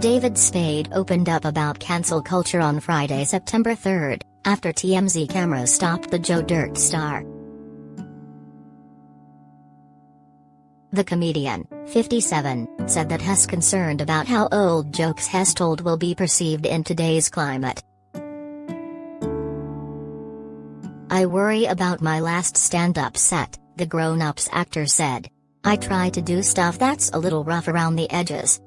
David Spade opened up about cancel culture on Friday, September 3, after TMZ cameras stopped the Joe Dirt star. The comedian, 57, said that he's concerned about how old jokes he's told will be perceived in today's climate. "I worry about my last stand-up set," the Grown-Ups actor said. "I try to do stuff that's a little rough around the edges.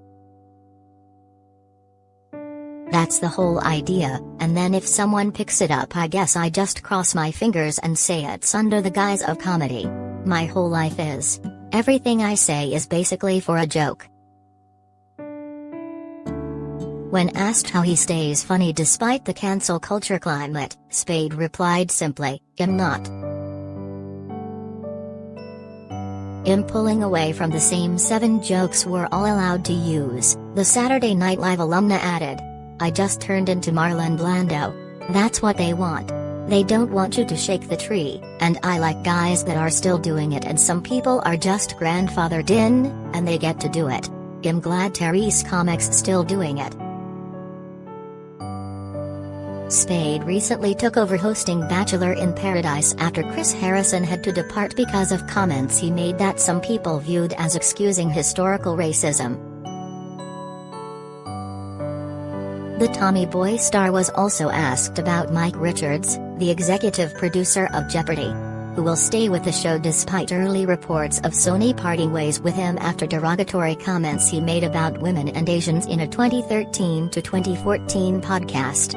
That's the whole idea, and then if someone picks it up, I guess I just cross my fingers and say it's under the guise of comedy. My whole life is. Everything I say is basically for a joke." When asked how he stays funny despite the cancel culture climate, Spade replied simply, "I'm not. I'm pulling away from the same 7 jokes we're all allowed to use," the Saturday Night Live alumna added. "I just turned into Marlon Brando. That's what they want. They don't want you to shake the tree, and I like guys that are still doing it, and some people are just grandfathered in, and they get to do it. I'm glad Terry's comics still doing it." Spade recently took over hosting Bachelor in Paradise after Chris Harrison had to depart because of comments he made that some people viewed as excusing historical racism. The Tommy Boy star was also asked about Mike Richards, the executive producer of Jeopardy! Who will stay with the show despite early reports of Sony parting ways with him after derogatory comments he made about women and Asians in a 2013 to 2014 podcast.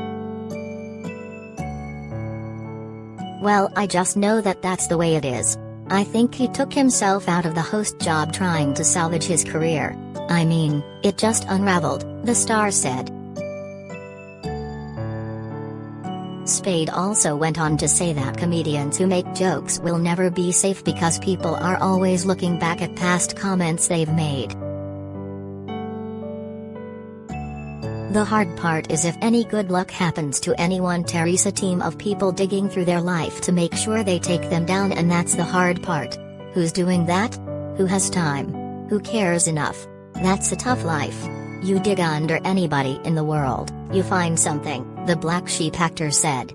"Well, I just know that that's the way it is. I think he took himself out of the host job trying to salvage his career. I mean, it just unraveled," the star said. Spade also went on to say that comedians who make jokes will never be safe because people are always looking back at past comments they've made. "The hard part is if any good luck happens to anyone, Terry's a team of people digging through their life to make sure they take them down, and that's the hard part. Who's doing that? Who has time? Who cares enough? That's a tough life. You dig under anybody in the world, you find something," the Black Sheep actor said.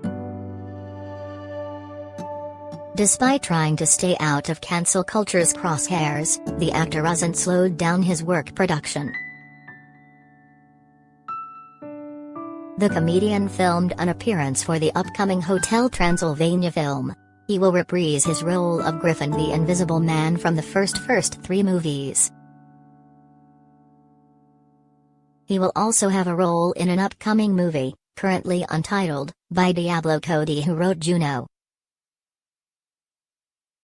Despite trying to stay out of cancel culture's crosshairs, the actor hasn't slowed down his work production. The comedian filmed an appearance for the upcoming Hotel Transylvania film. He will reprise his role of Griffin the Invisible Man from the first 3 movies. He will also have a role in an upcoming movie, currently untitled, by Diablo Cody, who wrote Juno.